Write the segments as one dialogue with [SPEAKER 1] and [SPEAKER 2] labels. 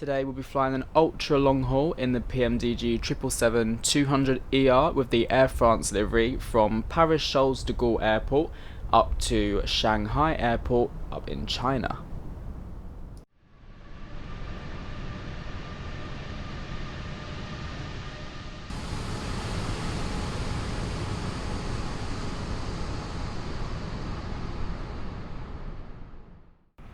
[SPEAKER 1] Today we'll be flying an ultra long haul in the PMDG 777-200ER with the Air France livery from Paris Charles de Gaulle Airport up to Shanghai Airport up in China.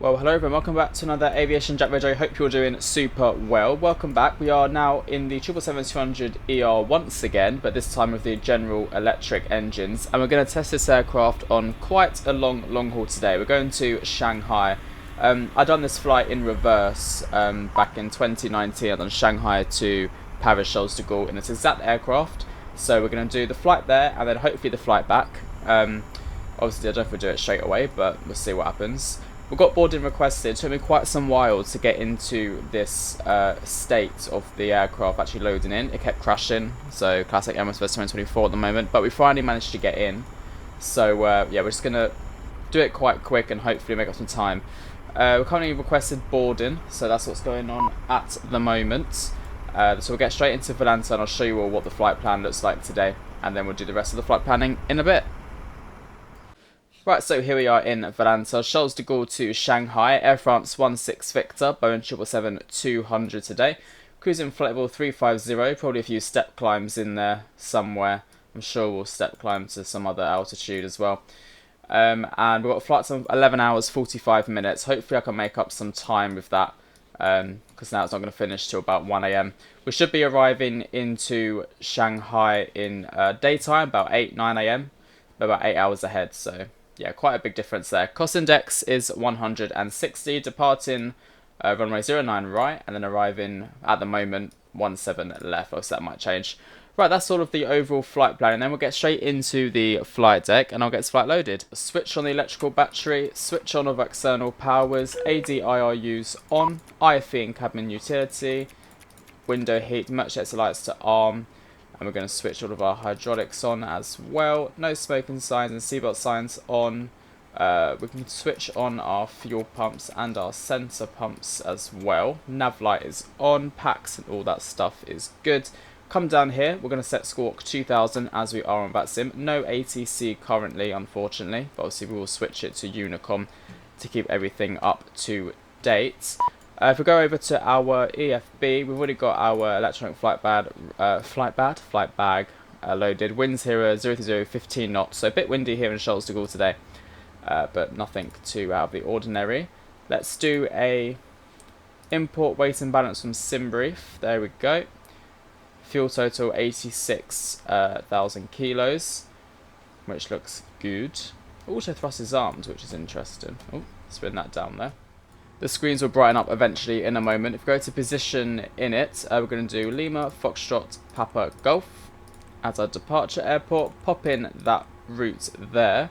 [SPEAKER 1] Well, hello everyone, welcome back to another AviationJack video. Hope you're doing super well. Welcome back. We are now in the 777-200ER once again, but this time with the General Electric engines. And we're going to test this aircraft on quite a long haul today. We're going to Shanghai. I done this flight in reverse back in 2019. I've done Shanghai to Paris Charles de Gaulle in this exact aircraft. So we're going to do the flight there and then hopefully the flight back. Obviously I don't know if we'll do it straight away, but we'll see what happens. We've got boarding requested. It took me quite some while to get into this state of the aircraft actually loading in. It kept crashing, so classic MSFS 2024 at the moment, but we finally managed to get in. So yeah, we're just going to do it quite quick and hopefully make up some time. We're currently requested boarding, so that's what's going on at the moment. So we'll get straight into Valenta and I'll show you all what the flight plan looks like today, and then we'll do the rest of the flight planning in a bit. Right, so here we are in Valenta, Charles de Gaulle to Shanghai, Air France 16 Victor, Boeing 777-200 today. Cruising flight level 350, probably a few step climbs in there somewhere. I'm sure we'll step climb to some other altitude as well. And we've got a flight time of 11 hours 45 minutes. Hopefully I can make up some time with that, because now it's not going to finish till about 1 AM. We should be arriving into Shanghai in daytime, about 9 AM, about 8 hours ahead, so yeah, quite a big difference there. Cost index is 160, departing runway 09 right, and then arriving at the moment 17 left, so that might change. Right, that's all of the overall flight plan, and then we'll get straight into the flight deck, and I'll get this flight loaded. Switch on the electrical battery, switch on of external powers, ADIRUs on, IFE and cabin utility, window heat, emergency lights to arm. And we're going to switch all of our hydraulics on as well. No smoking signs and seatbelt signs on. We can switch on our fuel pumps and our sensor pumps as well. Nav light is on. Packs and all that stuff is good. Come down here. We're going to set Squawk 2000 as we are on Vatsim. No ATC currently, unfortunately. But obviously we will switch it to Unicom to keep everything up to date. If we go over to our EFB, we've already got our electronic flight bag loaded. Winds here are 0 15 knots, so a bit windy here in Charles de Gaulle today, but nothing too out of the ordinary. Let's do a import weight and balance from SimBrief. There we go. Fuel total 86,000 kilos, which looks good. Auto thrust is armed, which is interesting. Oh, spin that down there. The screens will brighten up eventually in a moment. If we go to position in it, we're going to do Lima, Foxtrot, Papa, Golf as our departure airport. Pop in that route there.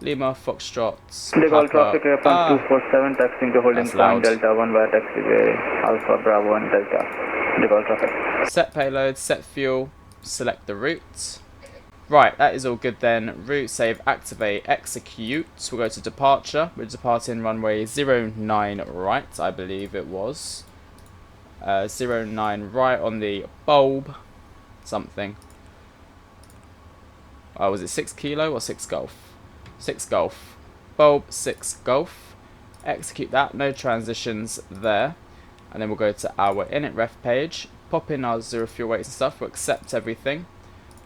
[SPEAKER 1] Lima, Foxtrot,
[SPEAKER 2] Papa. Traffic airport 247, taxiing to holding point Delta 1 via taxiway Alpha Bravo and Delta. Default traffic.
[SPEAKER 1] Set payload, set fuel, select the route. Right, that is all good then. Route, save, activate, execute. We'll go to departure. We're departing runway 09 right, I believe it was. 09 right on the bulb. Something. Oh, was it 6 kilo or 6 golf? 6 golf. Bulb, 6 golf. Execute that. No transitions there. And then we'll go to our init ref page. Pop in our 0 fuel weights and stuff. We'll accept everything.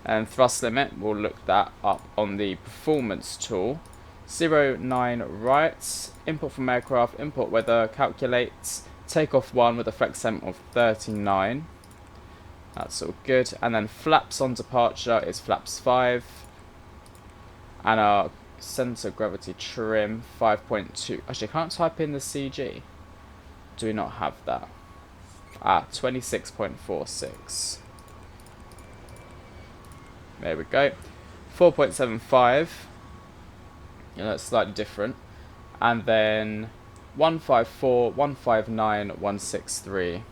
[SPEAKER 1] And thrust limit, we'll look that up on the performance tool. 09 right, import from aircraft, import weather, calculate, takeoff 1 with a flex temp of 39. That's all good. And then flaps on departure is flaps 5. And our center gravity trim 5.2. Actually, I can't type in the CG. Do we not have that? 26.46. There we go. 4.75. You know, it's slightly different. And then 154, 159, 163.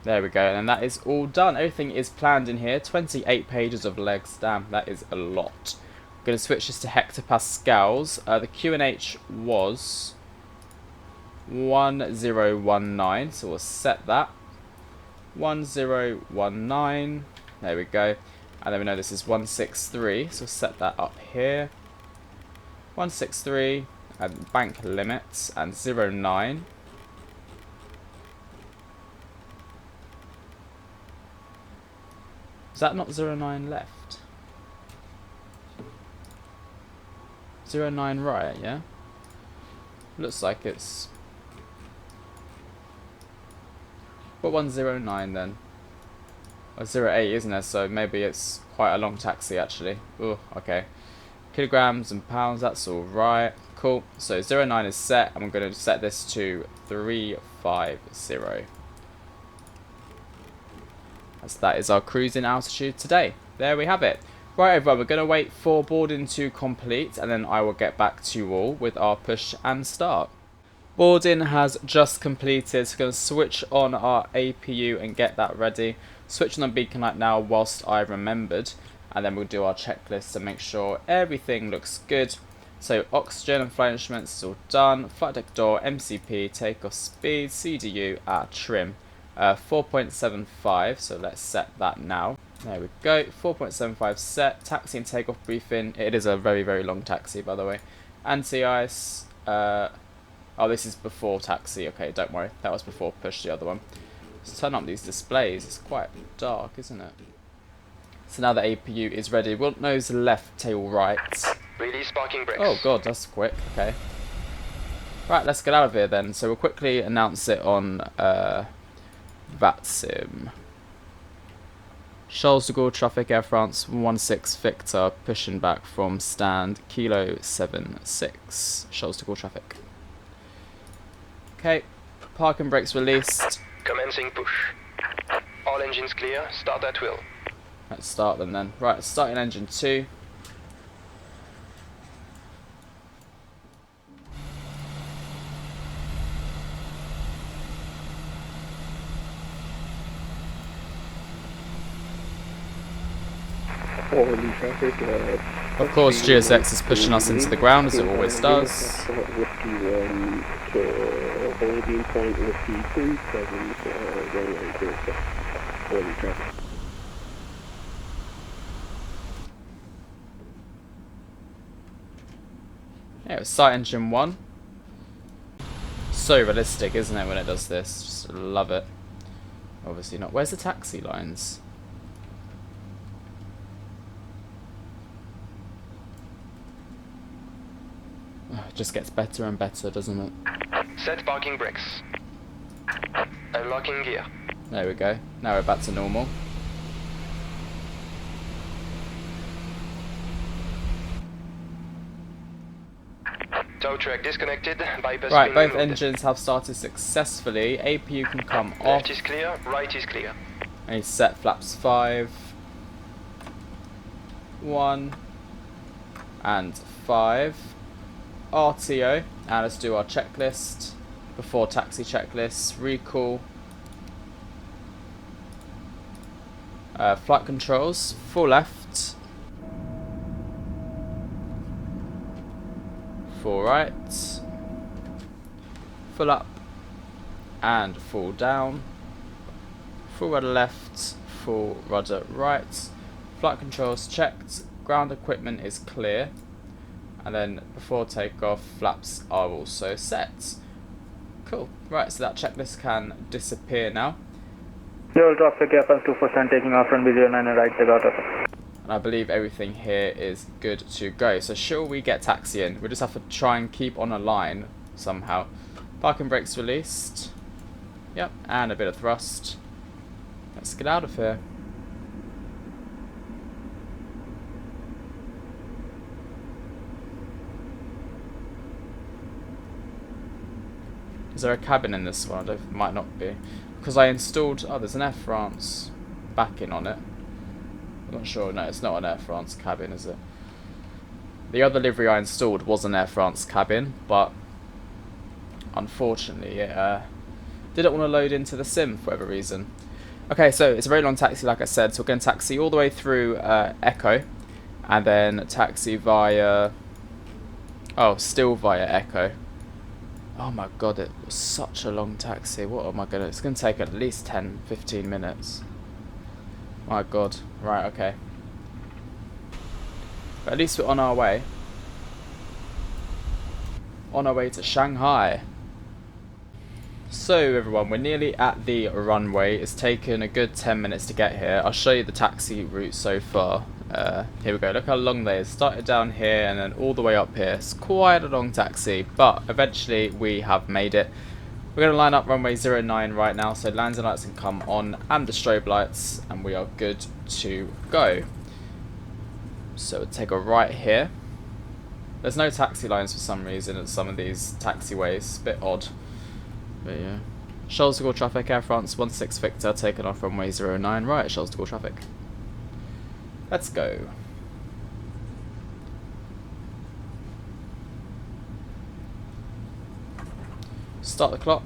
[SPEAKER 1] There we go. And that is all done. Everything is planned in here. 28 pages of legs. Damn, that is a lot. going to switch this to hectopascals. The QNH was 1019, so we'll set that. 1019, there we go. And then we know this is 163, so we'll set that up here. 163, and bank limits, and 09. Is that not 09 left? 09 right, yeah? Looks like it's... What 109 then? Or 08, isn't there? So maybe it's quite a long taxi actually. Oh, okay. Kilograms and pounds, that's alright. Cool. So 09 is set, and we're going to set this to 350. As that is our cruising altitude today. There we have it. Right everyone, we're going to wait for boarding to complete, and then I will get back to you all with our push and start. Boarding has just completed, so we're going to switch on our APU and get that ready. Switching on beacon light now whilst I remembered, and then we'll do our checklist to make sure everything looks good. So oxygen and flight instruments is all done. Flight deck door, MCP, takeoff speed, CDU at trim. 4.75, so let's set that now. There we go, 4.75 set. Taxi and takeoff briefing. It is a very, very long taxi, by the way. Anti-ice. Oh, this is before taxi. Okay, don't worry. That was before push, the other one. Let's turn up these displays. It's quite dark, isn't it? So now the APU is ready. Wilt nose left, tail right.
[SPEAKER 3] Release parking brakes.
[SPEAKER 1] Oh god, that's quick. Okay. Right, let's get out of here then. So we'll quickly announce it on Vatsim. Charles de Gaulle traffic, Air France 16 Victor, pushing back from stand Kilo 76. Charles de Gaulle traffic. Okay, parking brakes released.
[SPEAKER 3] Commencing push. All engines clear, start at will.
[SPEAKER 1] Let's start them then. Right, starting engine 2. Of course, GSX is pushing us into the ground as it always does. Yeah, sight engine 1. So realistic, isn't it, when it does this? Just love it. Obviously not. Where's the taxi lines? It just gets better and better, doesn't it?
[SPEAKER 3] Set parking brakes. Unlocking gear.
[SPEAKER 1] There we go. Now we're back to normal.
[SPEAKER 3] Tow truck disconnected. Bypass
[SPEAKER 1] Right, both
[SPEAKER 3] removed.
[SPEAKER 1] engines have started successfully. APU can come off.
[SPEAKER 3] Left is clear, right is clear.
[SPEAKER 1] And set flaps 5, 1, and 5. RTO. And let's do our checklist. Before taxi checklist. Recall. Flight controls. Full left. Full right. Full up. And full down. Full rudder left. Full rudder right. Flight controls checked. Ground equipment is clear. And then before takeoff, flaps are also set. Cool. Right, so that checklist can disappear now.
[SPEAKER 2] You'll drop the gap 2% taking off runway 09 and right takeoff.
[SPEAKER 1] And I believe everything here is good to go. So shall we get taxiing? We just have to try and keep on a line somehow. Parking brakes released. Yep, and a bit of thrust. Let's get out of here. Is there a cabin in this one? It might not be. Because I installed... Oh, there's an Air France backing on it. I'm not sure. No, it's not an Air France cabin, is it? The other livery I installed was an Air France cabin, but unfortunately it didn't want to load into the sim for whatever reason. Okay, so it's a very long taxi, like I said. So we're going to taxi all the way through Echo. and then taxi via, oh, still via Echo. Oh my god, it was such a long taxi. What am I gonna, it's gonna take at least 10-15 minutes. My god. Right, okay. But at least we're on our way. On our way to Shanghai. So everyone, we're nearly at the runway. It's taken a good 10 minutes to get here. I'll show you the taxi route so far. Here we go, look how long they is. Started down here and then all the way up here. It's quite a long taxi, but eventually we have made it. We're going to line up runway 09 right now, so landing lights can come on and the strobe lights, and we are good to go. So we'll take a right here. There's no taxi lines for some reason at some of these taxiways, a bit odd. But yeah. Charles de Gaulle traffic, Air France 16 Victor, taken off runway 09 right, Charles de Gaulle traffic. Let's go. Start the clock.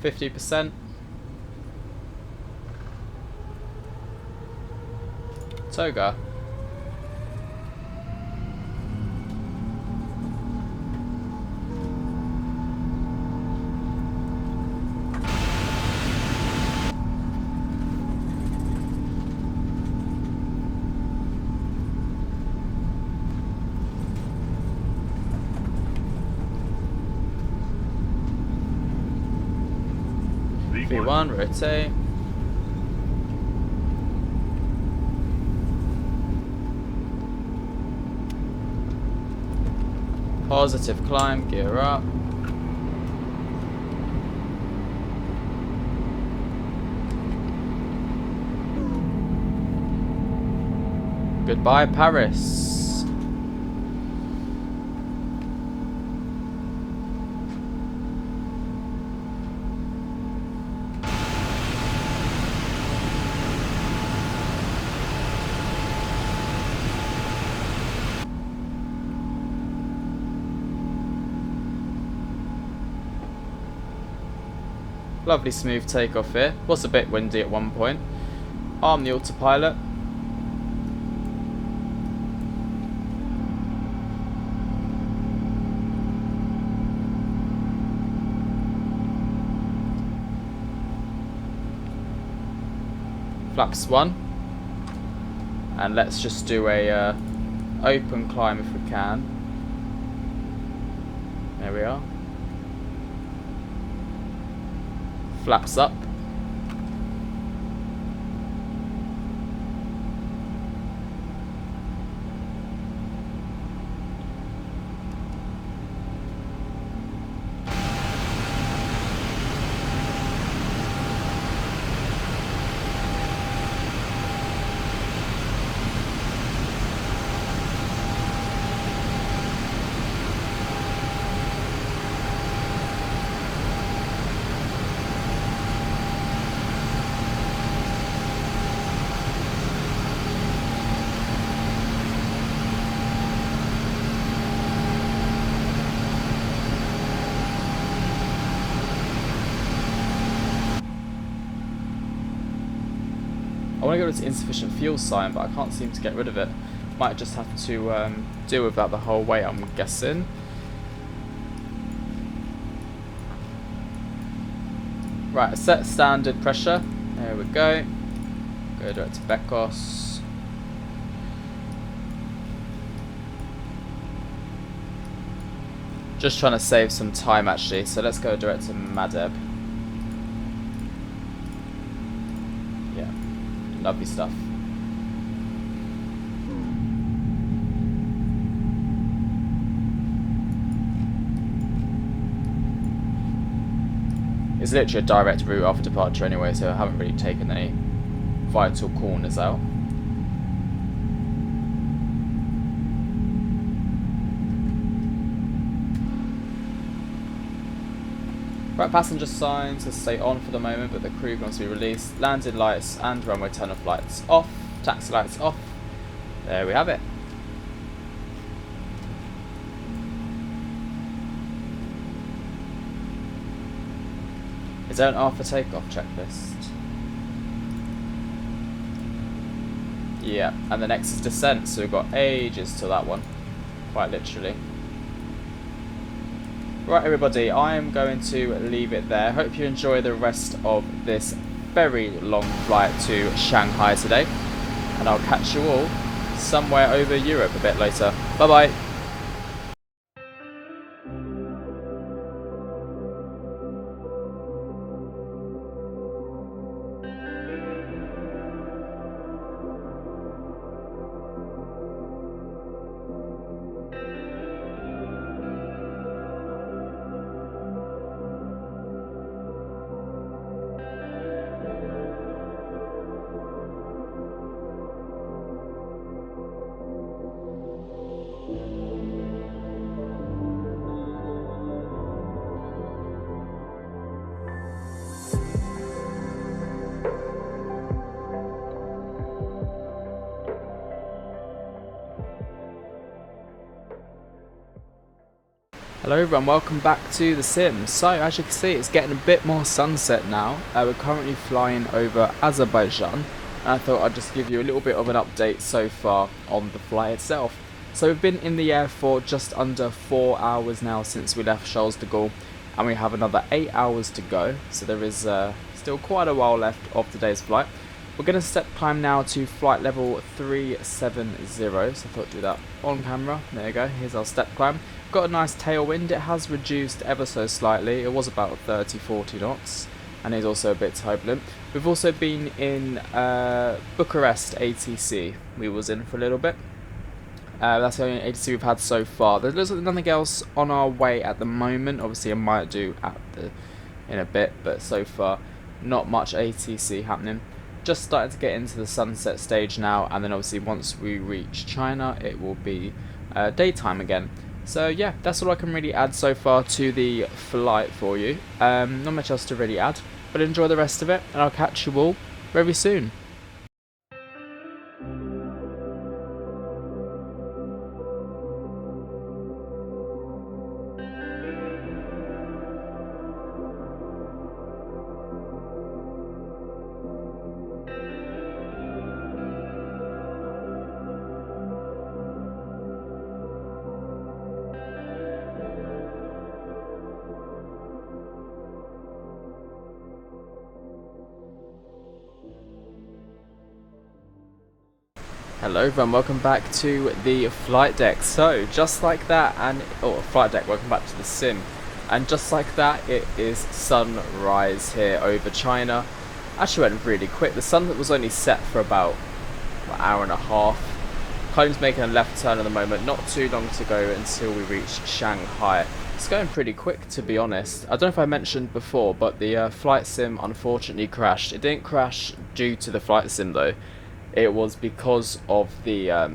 [SPEAKER 1] 50%. Toga. V1, rotate. Positive climb, gear up. Goodbye, Paris. Lovely smooth takeoff here. Was a bit windy at one point. Arm the autopilot. Flaps 1. And let's just do a open climb if we can. There we are. Flaps up. I want to go to this insufficient fuel sign, but I can't seem to get rid of it. Might just have to deal with that the whole way, I'm guessing. Right, set standard pressure. There we go. Go direct to Becos. Just trying to save some time actually, so let's go direct to Madeb. Yeah, lovely stuff. It's literally a direct route after departure anyway, so I haven't really taken any vital corners out. Right, passenger signs will stay on for the moment, but the crew wants to be released. Landing lights and runway turn-off lights off. Taxi lights off. There we have it. Is there an after takeoff checklist? Yeah, and the next is descent, so we've got ages to that one, quite literally. Right everybody, I am going to leave it there. Hope you enjoy the rest of this very long flight to Shanghai today, and I'll catch you all somewhere over Europe a bit later. Bye bye. Hello everyone, welcome back to the sim. So as you can see, it's getting a bit more sunset now. We're currently flying over Azerbaijan, and I thought I'd just give you a little bit of an update so far on the flight itself. So we've been in the air for just under 4 hours now since we left Charles de Gaulle, and we have another 8 hours to go, so there is still quite a while left of today's flight. We're going to step climb now to flight level 370, so I thought I'd do that on camera. There you go, here's our step climb. Got a nice tailwind. It has reduced ever so slightly. It was about 30-40 knots, and is also a bit turbulent. We've also been in Bucharest ATC. We was in for a little bit. That's the only ATC we've had so far. There's nothing else on our way at the moment. Obviously I might do in a bit, but so far not much ATC happening. Just starting to get into the sunset stage now, and then obviously once we reach China it will be daytime again. So yeah, that's all I can really add so far to the flight for you. Not much else to really add, but enjoy the rest of it, and I'll catch you all very soon. Hello everyone, welcome back to the flight deck. So just like that, flight deck, welcome back to the sim. And just like that, it is sunrise here over China. Actually went really quick. The sun was only set for about an hour and a half. Kind of making a left turn at the moment, not too long to go until we reach Shanghai. It's going pretty quick, to be honest. I don't know if I mentioned before, but the flight sim unfortunately crashed. It didn't crash due to the flight sim though. It was because of the I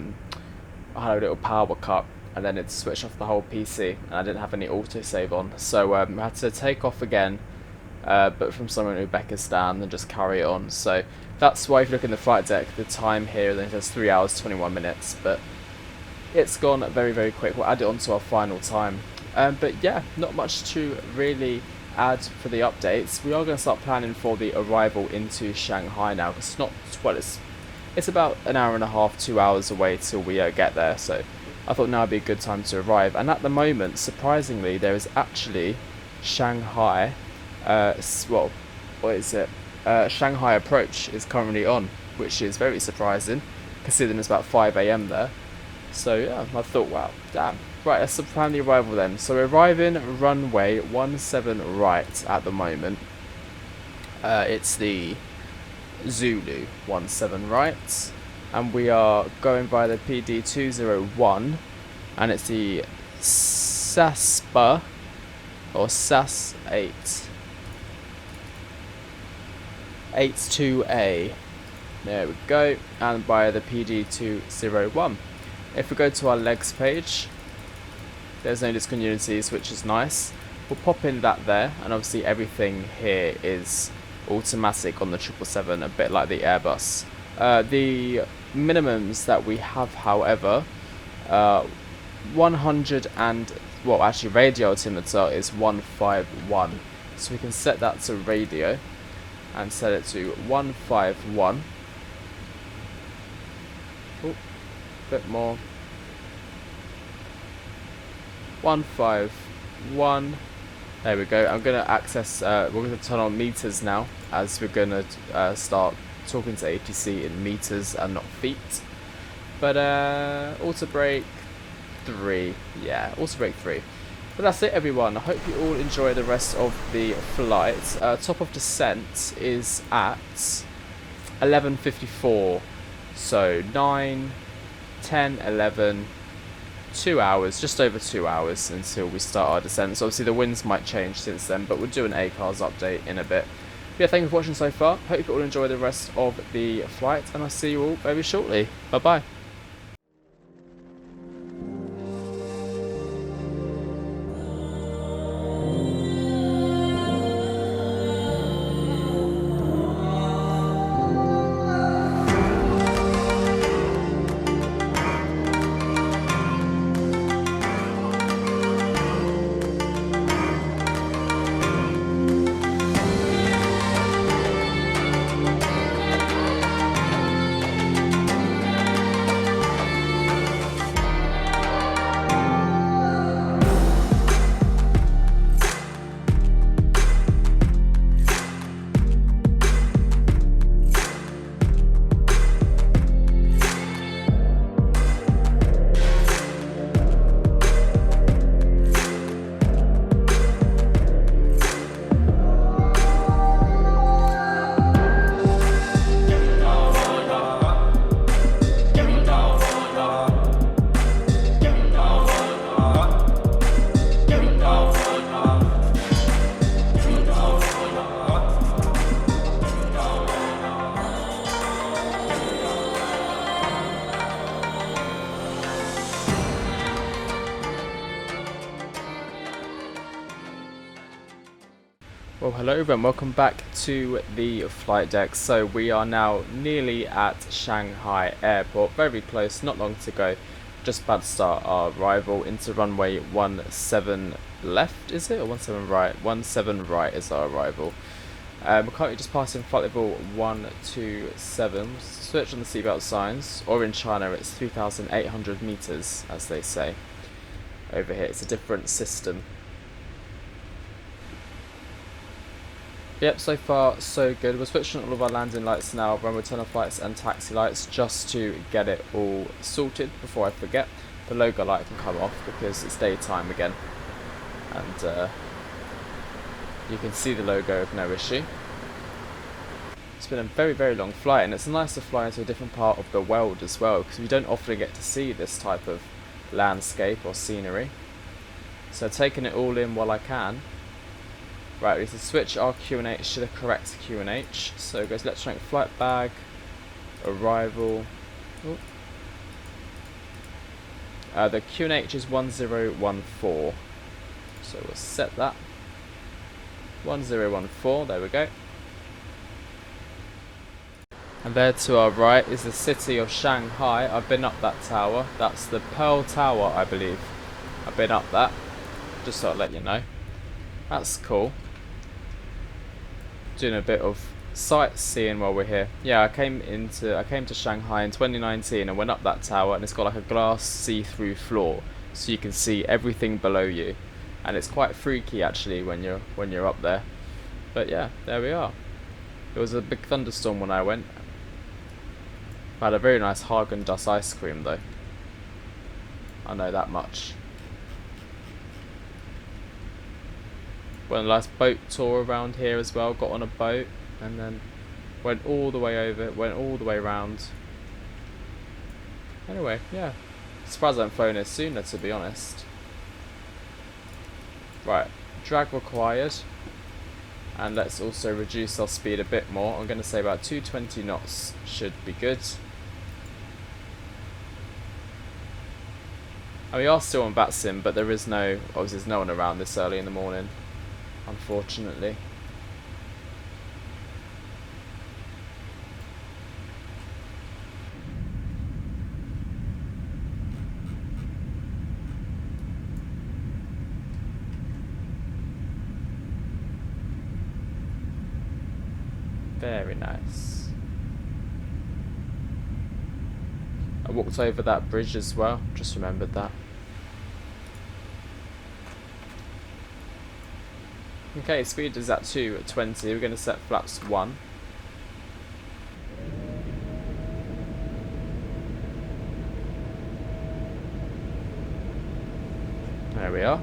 [SPEAKER 1] had a little power cut, and then it switched off the whole PC, and I didn't have any autosave on, so I had to take off again, but from somewhere in Uzbekistan, and just carry it on. So that's why if you look in the flight deck, the time here then it says 3 hours 21 minutes, but it's gone very very quick. We'll add it on to our final time. But yeah, not much to really add for the updates. We are going to start planning for the arrival into Shanghai now, because it's not, well, it's about an hour and a half, 2 hours away till we get there, so I thought now would be a good time to arrive. And at the moment, surprisingly, there is actually Shanghai, Shanghai approach is currently on, which is very surprising, considering it's about 5 AM there. So yeah, I thought, wow, damn. Right, let's plan the arrival then. So we're arriving runway 17 right at the moment. It's the Zulu 17 right, and we are going by the PD 201, and it's the SASPA or SAS 82A. There we go, and by the PD 201. If we go to our legs page, there's no discontinuities, which is nice. We'll pop in that there, and obviously everything here is automatic on the 777, a bit like the Airbus. The minimums that we have, however, 100 and, well, actually radio altimeter is 151, so we can set that to radio and set it to 151, bit more. 151. There we go. I'm going to access, we're going to turn on meters now, as we're going to start talking to ATC in meters and not feet. But auto brake 3. Yeah, auto brake 3. But that's it, everyone. I hope you all enjoy the rest of the flight. Top of descent is at 11:54. So 9, 10, 11, 2 hours, just over 2 hours until we start our descent. So obviously the winds might change since then, but we'll do an ACARS update in a bit. But yeah, thank you for watching so far. Hope you all enjoy the rest of the flight, and I'll see you all very shortly. Bye bye. Well, hello everyone, welcome back to the flight deck. So we are now nearly at Shanghai Airport, very close, not long to go. Just about to start our arrival into runway 17 left, is it? Or 17 right? 17 right is our arrival. We're currently just passing flight level 127. Switch on the seatbelt signs, or in China it's 3,800 meters, as they say. Over here it's a different system. Yep, so far so good. We're switching all of our landing lights now, run return of flights and taxi lights, just to get it all sorted before I forget. The logo light can come off because it's daytime again, and you can see the logo with no issue. It's been a very, very long flight, and it's nice to fly into a different part of the world as well, because we don't often get to see this type of landscape or scenery. So taking it all in while I can. Right, we need to switch our QNH to the correct QNH. So it goes electronic flight bag, arrival. The QNH is 1014. So we'll set that. 1014, there we go. And there to our right is the city of Shanghai. I've been up that tower. That's the Pearl Tower, I believe. I've been up that. Just so I'll let you know. That's cool. Doing a bit of sightseeing while we're here. Yeah, I came to Shanghai in 2019 and went up that tower, and it's got like a glass see-through floor, so you can see everything below you, and it's quite freaky actually when you're up there. But yeah, there we are. It was a big thunderstorm when I went. I had a very nice Haagen-Dazs ice cream though. I know that much. Went a nice boat tour around here as well, got on a boat and then went all the way over, went all the way around. Anyway, yeah. Surprised I haven't flown here sooner, to be honest. Right, drag required. And let's also reduce our speed a bit more. I'm going to say about 220 knots should be good. And we are still on Vatsim, but there is no, obviously there's no one around this early in the morning, unfortunately. Very nice. I walked over that bridge as well, just remembered that. Okay, speed is at 220, we're going to set flaps 1. There we are.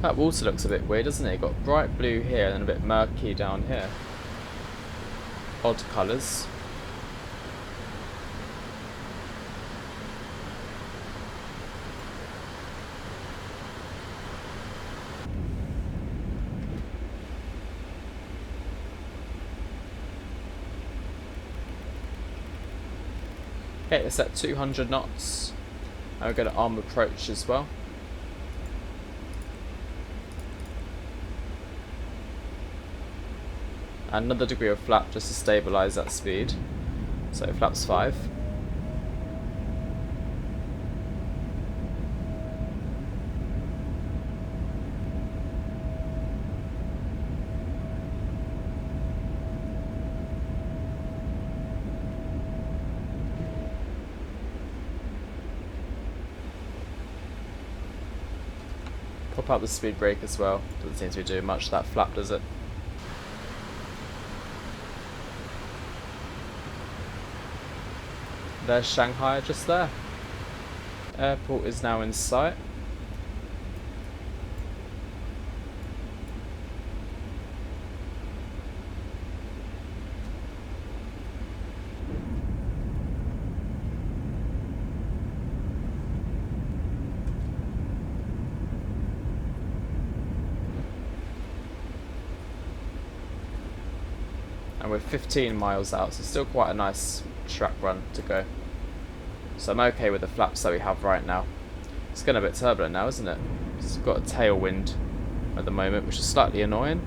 [SPEAKER 1] That water looks a bit weird, doesn't it? Got bright blue here and then a bit murky down here. Odd colours. Okay, it's at 200 knots. And we're going to arm approach as well. Another degree of flap just to stabilise that speed. So flaps 5. Pop out the speed brake as well. Doesn't seem to be doing much that flap, does it? There's Shanghai just there. Airport is now in sight. And we're 15 miles out, so still quite a nice track run to go. So I'm okay with the flaps that we have right now. It's getting a bit turbulent now, isn't it? It's got a tailwind at the moment, which is slightly annoying.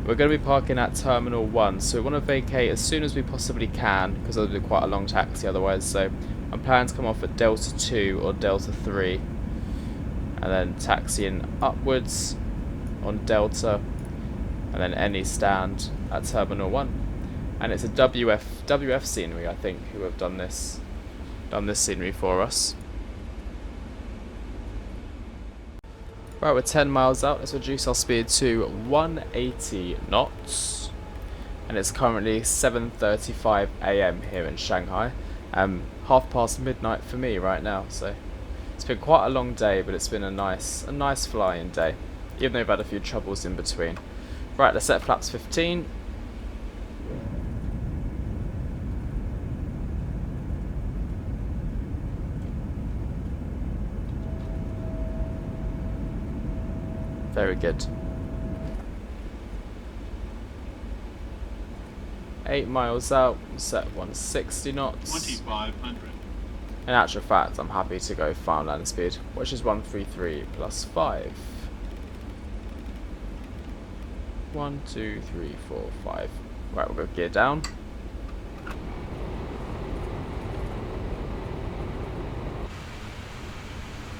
[SPEAKER 1] We're going to be parking at Terminal 1, so we want to vacate as soon as we possibly can, because it'll be quite a long taxi otherwise. So I'm planning to come off at Delta 2 or Delta 3. And then taxiing upwards on Delta, and then any stand at Terminal 1. And it's a WF scenery, I think, who have done this scenery for us. Right, we're 10 miles out. Let's reduce our speed to 180 knots. And it's currently 7:35 AM here in Shanghai. midnight for me right now, so it's been quite a long day, but it's been a nice flying day, even though we've had a few troubles in between. Right, let's set flaps 15. Very good. 8 miles out, set 160 knots.
[SPEAKER 4] 2500.
[SPEAKER 1] In actual fact, I'm happy to go final landing speed, which is 133 plus 5. 1, 2, 3, 4, 5. Right, we'll go gear down.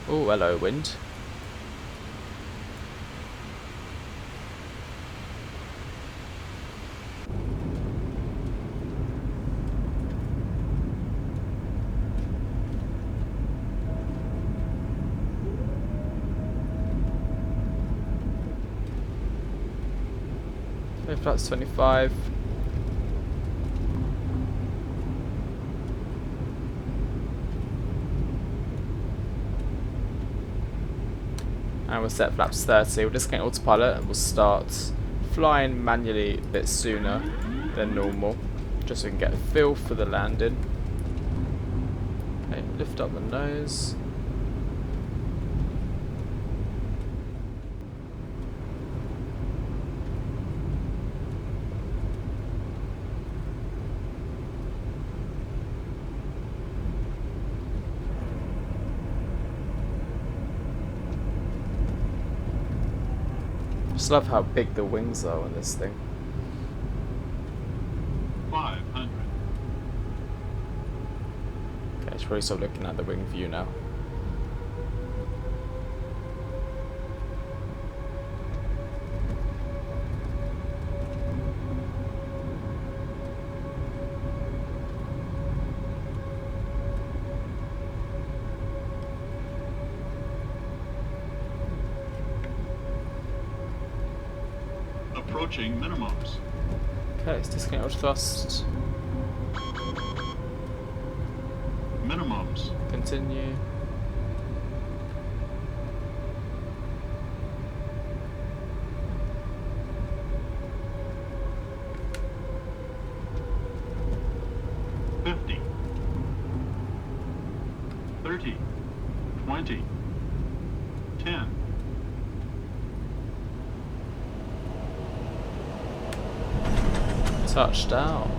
[SPEAKER 1] Oh, hello, wind. Flaps 25. And we'll set flaps 30. We'll disconnect autopilot and we'll start flying manually a bit sooner than normal, just so we can get a feel for the landing. Okay, lift up the nose. I just love how big the wings are on this thing.
[SPEAKER 4] 500.
[SPEAKER 1] probably stop looking at the wing view now.
[SPEAKER 4] Approaching minimums.
[SPEAKER 1] Okay, let's disconnect auto thrust.
[SPEAKER 4] Minimums.
[SPEAKER 1] Continue.
[SPEAKER 4] $50. 30. 20. 10.
[SPEAKER 1] Touchdown.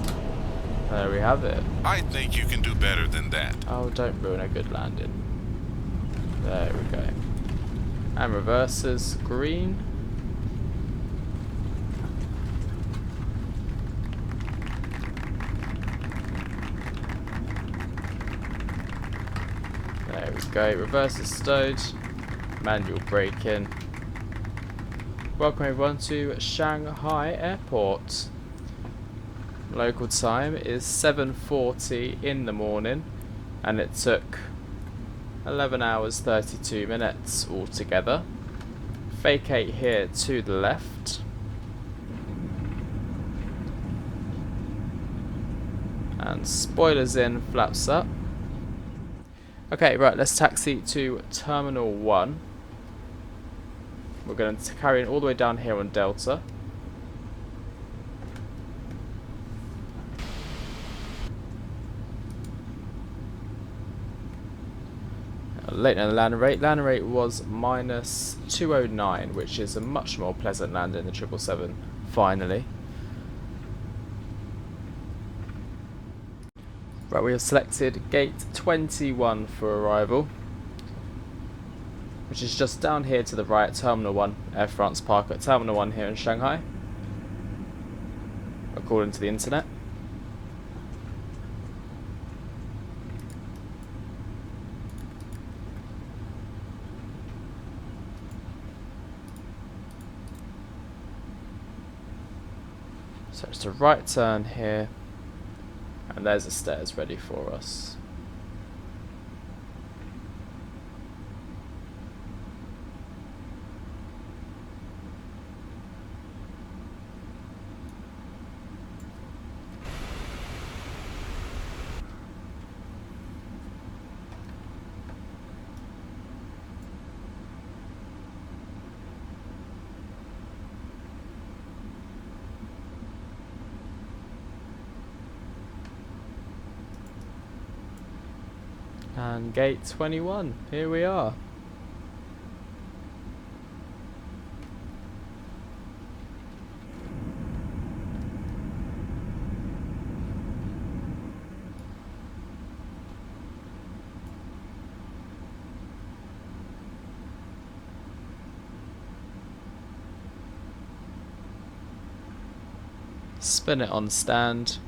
[SPEAKER 1] There we have it.
[SPEAKER 5] I think you can do better than that.
[SPEAKER 1] Oh, don't ruin a good landing. There we go. And reverses green. There we go. Reverses stowed. Manual braking. Welcome everyone to Shanghai Airport. Local time is 7:40 in the morning, and it took 11 hours 32 minutes altogether. Vacate here to the left. And spoilers in, flaps up. Okay, right, let's taxi to Terminal 1. We're going to carry it all the way down here on Delta. Late in the landing rate. Landing rate was minus 209, which is a much more pleasant landing than the 777, finally. Right, we have selected gate 21 for arrival, which is just down here to the right, Terminal 1, Air France Park at Terminal 1 here in Shanghai, according to the internet. So it's a right turn here, and there's the stairs ready for us. And gate 21, here we are. Spin it on stand.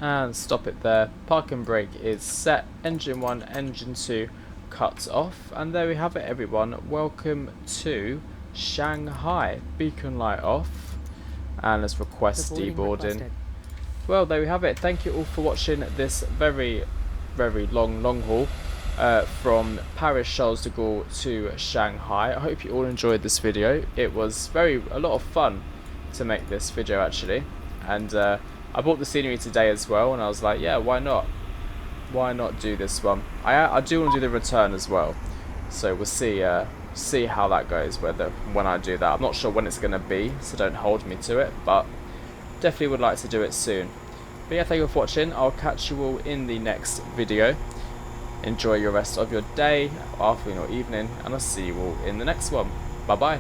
[SPEAKER 1] And stop it there. Parking brake is set. Engine 1, engine 2 cut off. And there we have it, everyone. Welcome to Shanghai. Beacon light off. And let's request deboarding. Well, there we have it. Thank you all for watching this very, very long haul from Paris Charles de Gaulle to Shanghai. I hope you all enjoyed this video. It was a lot of fun to make this video, actually. And I bought the scenery today as well, and I was like, yeah, why not? Why not do this one? I do want to do the return as well, so we'll see how that goes. When I do that, I'm not sure when it's going to be, so don't hold me to it, but definitely would like to do it soon. But yeah, thank you for watching. I'll catch you all in the next video. Enjoy your rest of your day, afternoon or evening, and I'll see you all in the next one. Bye bye.